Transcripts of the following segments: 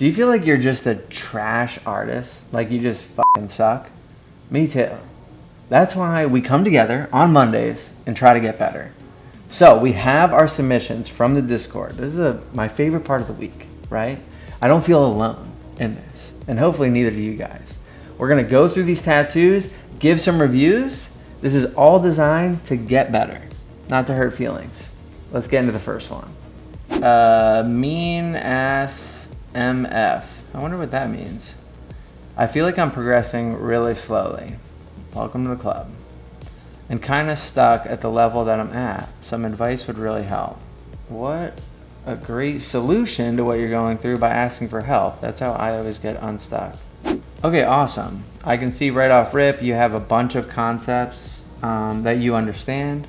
Do you feel like you're just a trash artist? Like you just fucking suck? Me too. That's why we come together on Mondays and try to get better. So we have our submissions from the Discord. This is my favorite part of the week, right? I don't feel alone in this, and hopefully neither do you guys. We're gonna go through these tattoos, give some reviews. This is all designed to get better, not to hurt feelings. Let's get into the first one. Mean ass MF. I wonder what that means. I feel like I'm progressing really slowly. Welcome to the club. And kind of stuck at the level that I'm at. Some advice would really help. What a great solution to what you're going through by asking for help. That's how I always get unstuck. Okay, awesome. I can see right off rip you have a bunch of concepts that you understand.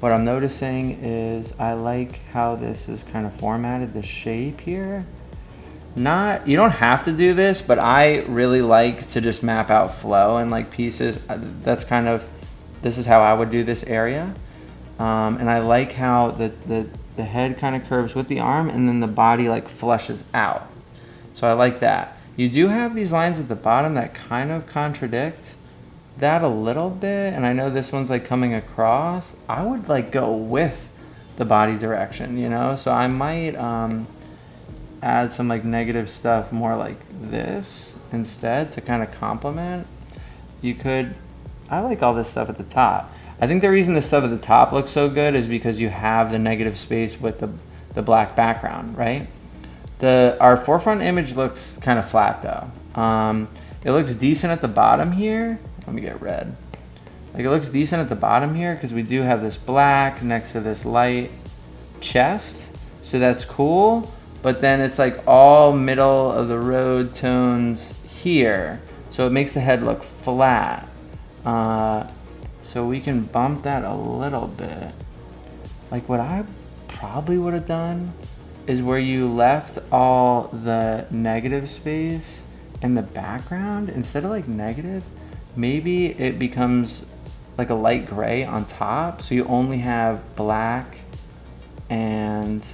What I'm noticing is I like how this is kind of formatted, the shape here. You don't have to do this, but I really like to just map out flow and like pieces. This is how I would do this area. And I like how the head kind of curves with the arm and then the body like flushes out. So I like that. You do have these lines at the bottom that kind of contradict that a little bit. And I know this one's like coming across. I would like go with the body direction, you know? So I might add some like negative stuff more like this instead to kind of complement. I like all this stuff at the top. I think the reason this stuff at the top looks so good is because you have the negative space with the black background, right? Our forefront image looks kind of flat though. It looks decent at the bottom here. Let me get red. Like it looks decent at the bottom here because we do have this black next to this light chest. So that's cool. But then it's like all middle of the road tones here. So it makes the head look flat. So we can bump that a little bit. Like what I probably would have done is where you left all the negative space in the background, instead of like negative, maybe it becomes like a light gray on top. So you only have black and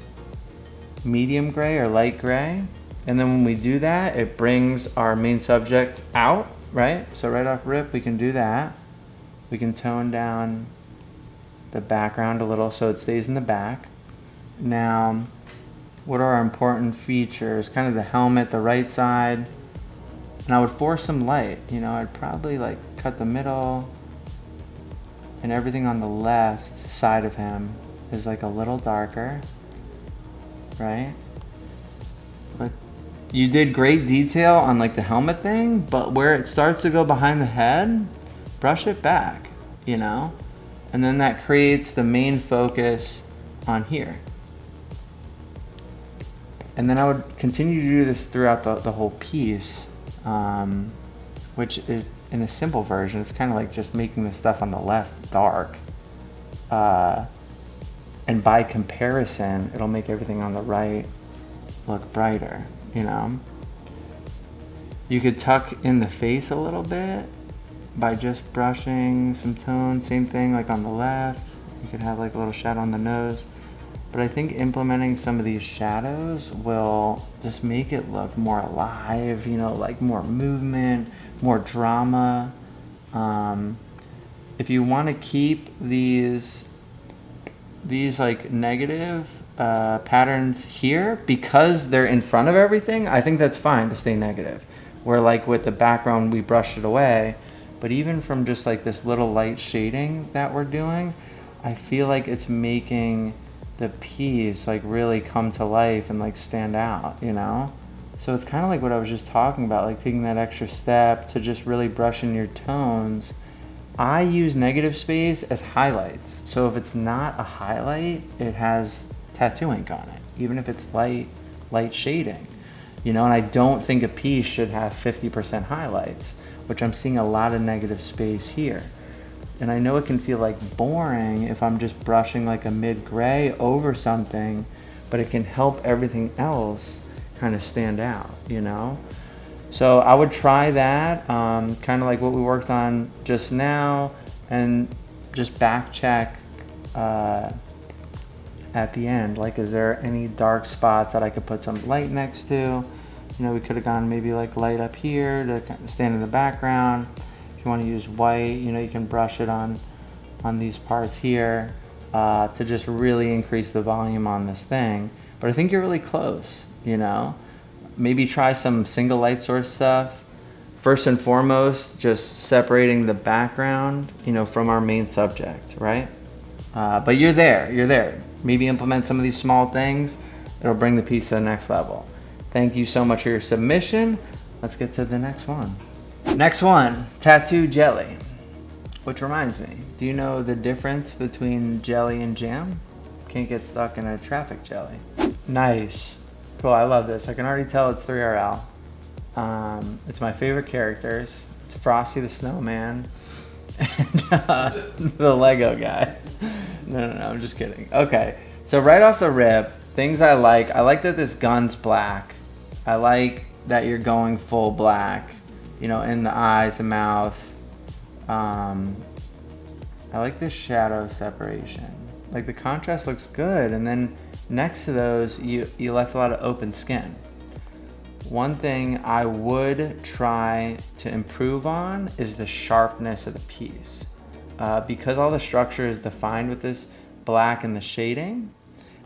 medium gray or light gray. And then when we do that, it brings our main subject out, right? So right off rip, we can do that. We can tone down the background a little so it stays in the back. Now, what are our important features? Kind of the helmet, the right side. And I would force some light. You know, I'd probably like cut the middle, and everything on the left side of him is like a little darker, right? But you did great detail on like the helmet thing, but where it starts to go behind the head, brush it back, you know? And then that creates the main focus on here. And then I would continue to do this throughout the whole piece, which is in a simple version. It's kind of like just making the stuff on the left dark. And by comparison, it'll make everything on the right look brighter, you know? You could tuck in the face a little bit by just brushing some tone. Same thing like on the left. You could have like a little shadow on the nose. But I think implementing some of these shadows will just make it look more alive, you know, like more movement, more drama. If you want to keep these like negative patterns here because they're in front of everything, I think that's fine to stay negative. Where like with the background, we brushed it away. But even from just like this little light shading that we're doing, I feel like it's making the piece like really come to life and like stand out, you know? So it's kind of like what I was just talking about, like taking that extra step to just really brush in your tones. I use negative space as highlights. So if it's not a highlight, it has tattoo ink on it, even if it's light shading, you know? And I don't think a piece should have 50% highlights, which I'm seeing a lot of negative space here. And I know it can feel like boring if I'm just brushing like a mid-gray over something, but it can help everything else kind of stand out, you know? So I would try that, kind of like what we worked on just now, and just back check at the end. Like, is there any dark spots that I could put some light next to? You know, we could have gone maybe like light up here to kind of stand in the background. If you want to use white, you know, you can brush it on these parts here to just really increase the volume on this thing. But I think you're really close, you know. Maybe try some single light source stuff. First and foremost, just separating the background, you know, from our main subject, right? But you're there. Maybe implement some of these small things. It'll bring the piece to the next level. Thank you so much for your submission. Let's get to the next one. Next one, tattoo jelly. Which reminds me, do you know the difference between jelly and jam? Can't get stuck in a traffic jelly. Nice. Cool, I love this. I can already tell it's 3RL. It's my favorite characters. It's Frosty the Snowman and the Lego guy. No, I'm just kidding. Okay, so right off the rip, things I like that this gun's black. I like that you're going full black, you know, in the eyes, the mouth. I like this shadow separation. Like the contrast looks good, and then next to those, you left a lot of open skin. One thing I would try to improve on is the sharpness of the piece. Because all the structure is defined with this black and the shading.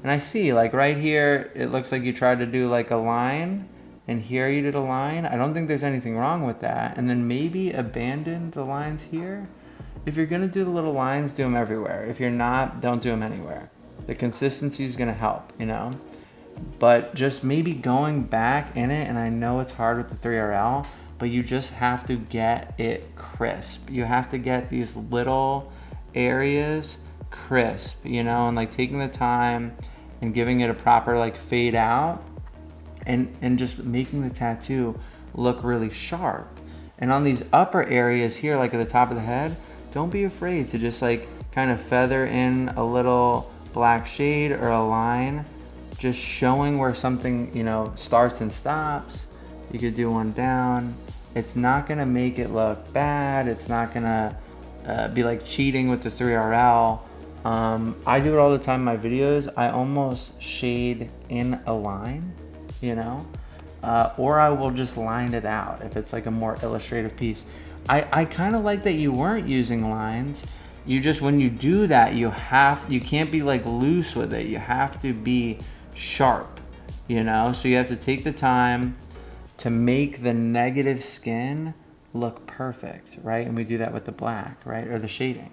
And I see, like right here, it looks like you tried to do like a line, and here you did a line. I don't think there's anything wrong with that. And then maybe abandon the lines here. If you're gonna do the little lines, do them everywhere. If you're not, don't do them anywhere. The consistency is gonna help, you know? But just maybe going back in it, and I know it's hard with the 3RL, but you just have to get it crisp. You have to get these little areas crisp, you know, and like taking the time and giving it a proper like fade out and just making the tattoo look really sharp. And on these upper areas here, like at the top of the head, don't be afraid to just like kind of feather in a little black shade or a line, just showing where something, you know, starts and stops. You could do one down. It's not gonna make it look bad. It's not gonna be like cheating with the 3RL. I do it all the time in my videos. I almost shade in a line, you know, or I will just line it out if it's like a more illustrative piece. I kind of like that you weren't using lines. You just, when you do that, you can't be like loose with it. You have to be sharp, you know? So you have to take the time to make the negative skin look perfect, right? And we do that with the black, right? Or the shading.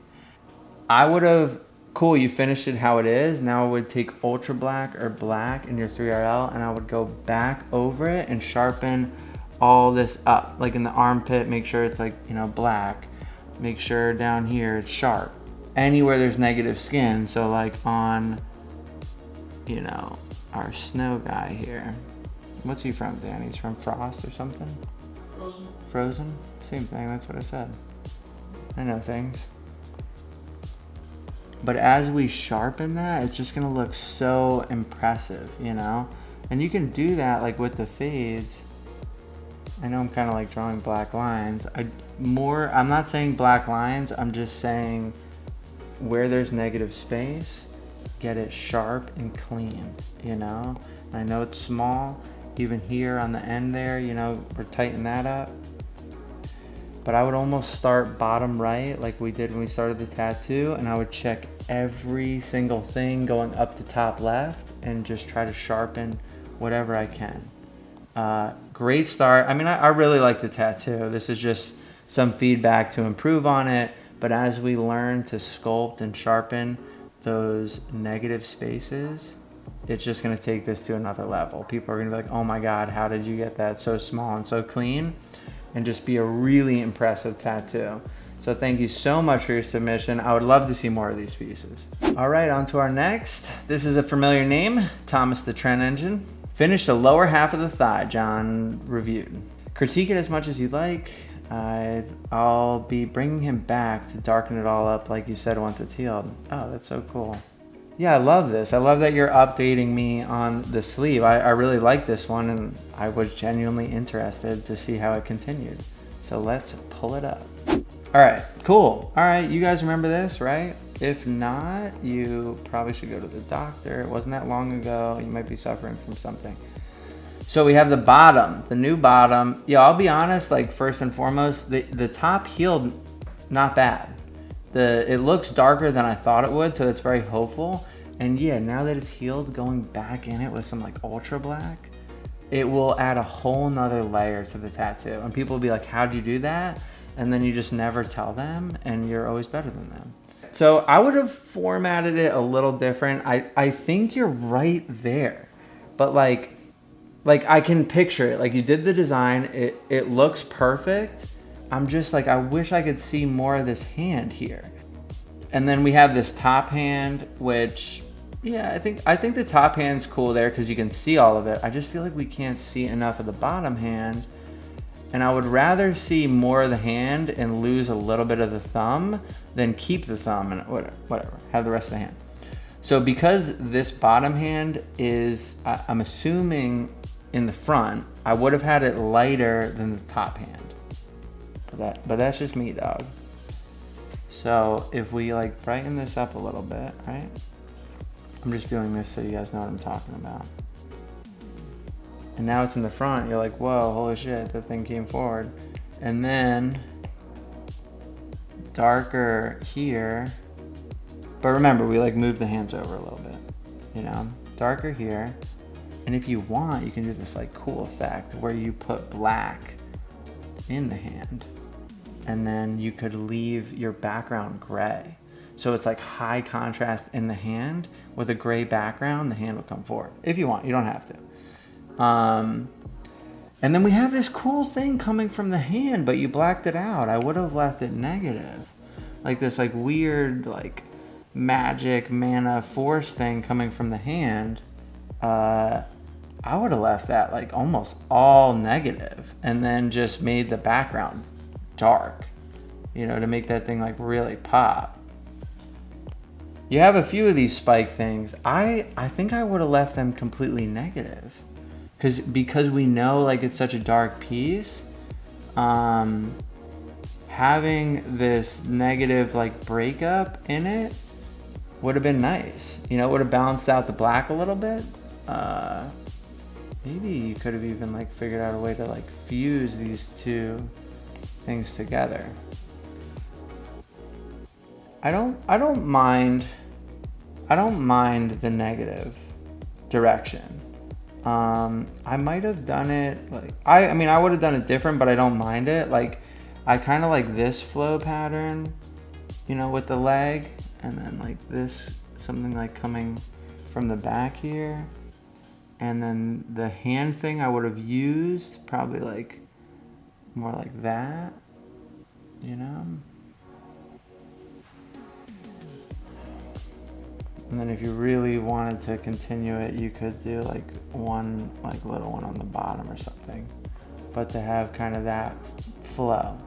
I would have, cool, you finished it how it is. Now I would take ultra black or black in your 3RL and I would go back over it and sharpen all this up. Like in the armpit, make sure it's like, you know, black. Make sure down here it's sharp. Anywhere there's negative skin, so like on, you know, our snow guy here. What's he from, Dan? He's from Frost or something? Frozen. Frozen? Same thing, that's what I said. I know things. But as we sharpen that, it's just gonna look so impressive, you know? And you can do that like with the fades. I know I'm kind of like drawing black lines. I'm not saying black lines, I'm just saying where there's negative space, get it sharp and clean, you know? And I know it's small, even here on the end there, you know, we're tightening that up. But I would almost start bottom right like we did when we started the tattoo, and I would check every single thing going up to top left and just try to sharpen whatever I can. Great start. I mean, I really like the tattoo. This is just some feedback to improve on it. But as we learn to sculpt and sharpen those negative spaces, it's just going to take this to another level. People are going to be like, oh my God, how did you get that so small and so clean? And just be a really impressive tattoo. So thank you so much for your submission. I would love to see more of these pieces. All right, on to our next. This is a familiar name, Thomas the Trend Engine. Finish the lower half of the thigh, John reviewed. Critique it as much as you'd like. I'll be bringing him back to darken it all up like you said once it's healed. Oh, that's so cool. Yeah, I love this. I love that you're updating me on the sleeve. I really like this one, and I was genuinely interested to see how it continued. So let's pull it up. All right, cool. All right, you guys remember this, right? If not, you probably should go to the doctor. It wasn't that long ago. You might be suffering from something. So we have the bottom, the new bottom. Yeah, I'll be honest, like first and foremost, the top healed not bad. It looks darker than I thought it would, so that's very hopeful. And yeah, now that it's healed, going back in it with some like ultra black, it will add a whole nother layer to the tattoo. And people will be like, how'd you do that? And then you just never tell them, and you're always better than them. So I would have formatted it a little different. I think you're right there, but like I can picture it. Like you did the design, it looks perfect. I'm just like, I wish I could see more of this hand here. And then we have this top hand, which, yeah, I think the top hand's cool there because you can see all of it. I just feel like we can't see enough of the bottom hand. And I would rather see more of the hand and lose a little bit of the thumb than keep the thumb and whatever, have the rest of the hand. So because this bottom hand is, I'm assuming in the front, I would have had it lighter than the top hand. But that's just me, dog. So if we like brighten this up a little bit, right? I'm just doing this so you guys know what I'm talking about. And now it's in the front. You're like, whoa, holy shit, that thing came forward. And then darker here. But remember, we like move the hands over a little bit, you know? Darker here. And if you want, you can do this like cool effect where you put black in the hand. And then you could leave your background gray. So it's like high contrast in the hand with a gray background, the hand will come forward. If you want, you don't have to. And then we have this cool thing coming from the hand, but you blacked it out. I would have left it negative. Like this like weird like magic mana force thing coming from the hand. I would have left that like almost all negative and then just made the background dark, you know, to make that thing like really pop. You have a few of these spike things. I think I would have left them completely negative because we know like it's such a dark piece. Having this negative like breakup in it would have been nice. You know, it would have balanced out the black a little bit. Maybe you could have even like figured out a way to like fuse these two things together. I don't mind the negative direction. I might have done it like I mean I would have done it different, but I don't mind it. Like I kind of like this flow pattern, you know, with the leg, and then like this something like coming from the back here, and then the hand thing I would have used probably like more like that, you know? And then if you really wanted to continue it, you could do like one like little one on the bottom or something. But to have kind of that flow.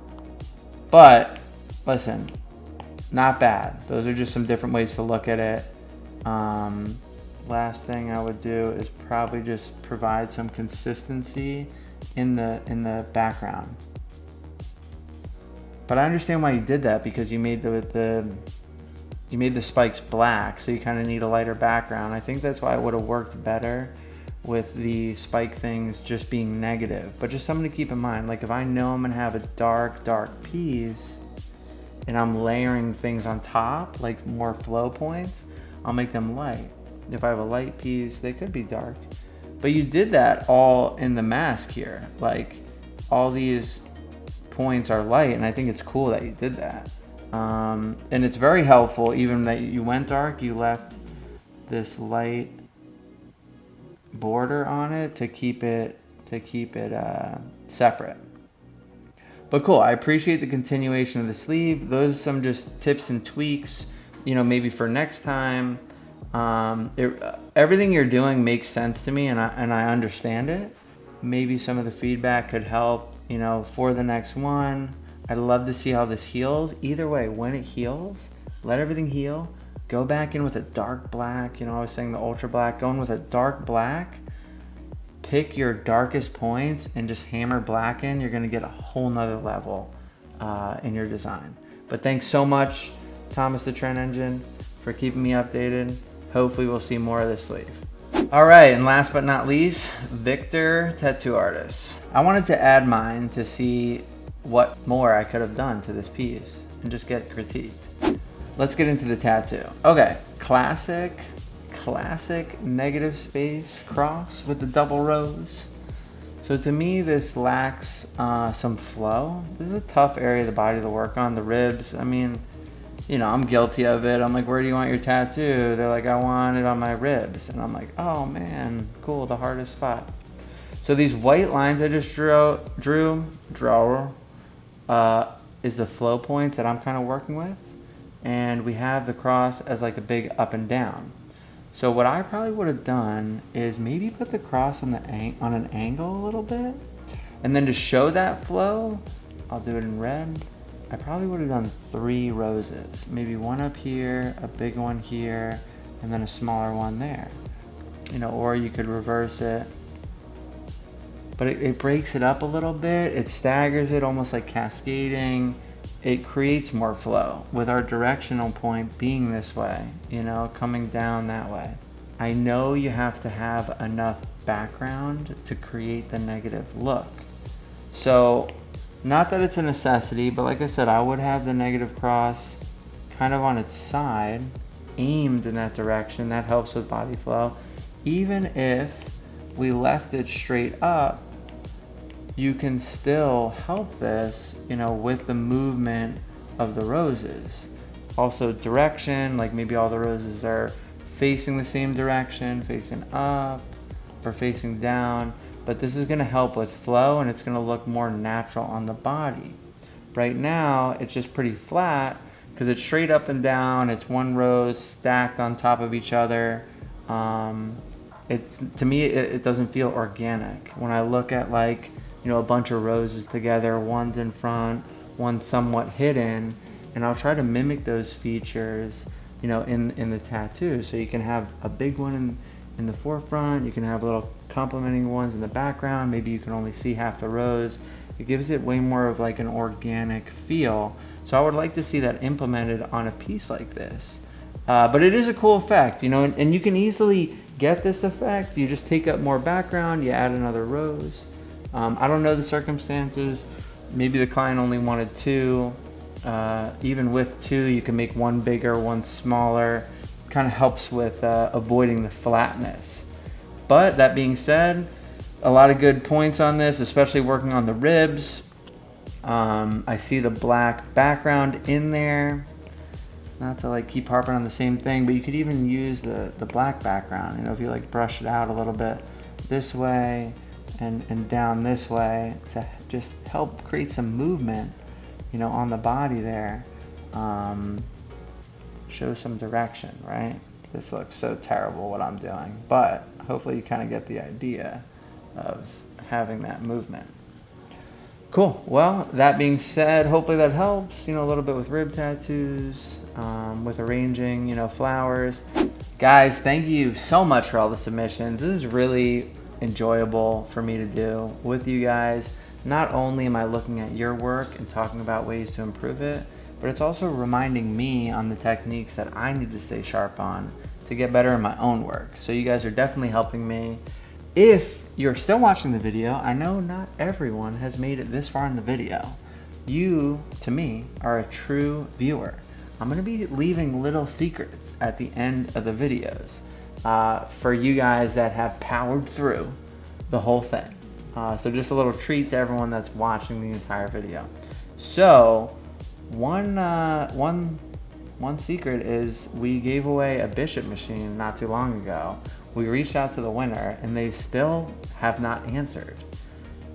But listen, not bad. Those are just some different ways to look at it. Last thing I would do is probably just provide some consistency in the background. But I understand why you did that, because you made the spikes black, so you kind of need a lighter background. I think that's why it would have worked better with the spike things just being negative. But just something to keep in mind, like if I know I'm gonna have a dark piece and I'm layering things on top, like more flow points, I'll make them light. If I have a light piece, they could be dark. But you did that all in the mask here. Like all these points are light, and I think it's cool that you did that. And it's very helpful, even that you went dark, you left this light border on it to keep it separate. But cool, I appreciate the continuation of the sleeve. Those are some just tips and tweaks, you know, maybe for next time. Everything you're doing makes sense to me, and I understand it. Maybe some of the feedback could help, you know, for the next one. I'd love to see how this heals. Either way, when it heals, let everything heal. Go back in with a dark black. You know, I was saying the ultra black. Going with a dark black. Pick your darkest points and just hammer black in. You're going to get a whole nother level in your design. But thanks so much, Thomas the Trend Engine, for keeping me updated. Hopefully we'll see more of this sleeve. All right, and last but not least, Victor Tattoo Artist. I wanted to add mine to see what more I could have done to this piece and just get critiqued. Let's get into the tattoo. Okay, classic negative space cross with the double rose. So to me, this lacks some flow. This is a tough area of the body to work on. The ribs, I mean, you know, I'm guilty of it. I'm like, where do you want your tattoo? They're like, I want it on my ribs. And I'm like, oh man, cool, the hardest spot. So these white lines I just drew is the flow points that I'm kind of working with. And we have the cross as like a big up and down. So what I probably would have done is maybe put the cross on an angle a little bit. And then to show that flow, I'll do it in red. I probably would have done 3 roses. Maybe one up here, a big one here, and then a smaller one there. You know, or you could reverse it. But it breaks it up a little bit. It staggers it, almost like cascading. It creates more flow with our directional point being this way, you know, coming down that way. I know you have to have enough background to create the negative look. So, not that it's a necessity, but like I said, I would have the negative cross kind of on its side, aimed in that direction. That helps with body flow. Even if we left it straight up, you can still help this, you know, with the movement of the roses. Also direction, like maybe all the roses are facing the same direction, facing up or facing down. But this is gonna help with flow and it's gonna look more natural on the body. Right now, it's just pretty flat because it's straight up and down. It's one rose stacked on top of each other. To me, it doesn't feel organic. When I look at like, you know, a bunch of roses together, one's in front, one's somewhat hidden, and I'll try to mimic those features, you know, in the tattoo. So you can have a big one in the forefront, you can have little complementing ones in the background, maybe you can only see half the rose. It gives it way more of like an organic feel. So I would like to see that implemented on a piece like this. But it is a cool effect, you know, and you can easily get this effect. You just take up more background, you add another rose. I don't know the circumstances. Maybe the client only wanted 2. Even with 2, you can make one bigger, one smaller. Kind of helps with avoiding the flatness. But that being said, a lot of good points on this, especially working on the ribs. I see the black background in there. Not to like keep harping on the same thing, but you could even use the black background. You know, if you like brush it out a little bit this way and down this way to just help create some movement, you know, on the body there. Show some direction, right? This looks so terrible what I'm doing, but hopefully you kind of get the idea of having that movement. Cool. Well, that being said, hopefully that helps, you know, a little bit with rib tattoos, with arranging, you know, flowers. Guys, thank you so much for all the submissions. This is really enjoyable for me to do with you guys. Not only am I looking at your work and talking about ways to improve it, but it's also reminding me on the techniques that I need to stay sharp on to get better in my own work. So you guys are definitely helping me. If you're still watching the video, I know not everyone has made it this far in the video. You, to me, are a true viewer. I'm gonna be leaving little secrets at the end of the videos for you guys that have powered through the whole thing. So just a little treat to everyone that's watching the entire video. So one secret is we gave away a Bishop machine not too long ago. We reached out to the winner and they still have not answered.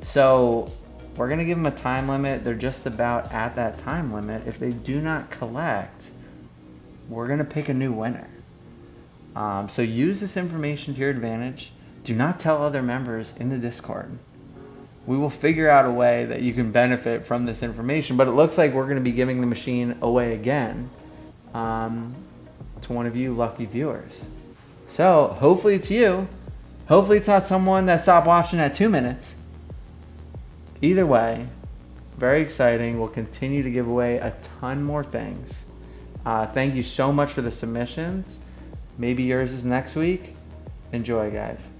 So we're gonna give them a time limit. They're just about at that time limit. If they do not collect, we're gonna pick a new winner. So use this information to your advantage. Do not tell other members in the Discord. We will figure out a way that you can benefit from this information, but it looks like we're going to be giving the machine away again to one of you lucky viewers. So hopefully it's you. Hopefully it's not someone that stopped watching at 2 minutes. Either way, very exciting. We'll continue to give away a ton more things. Thank you so much for the submissions. Maybe yours is next week. Enjoy, guys.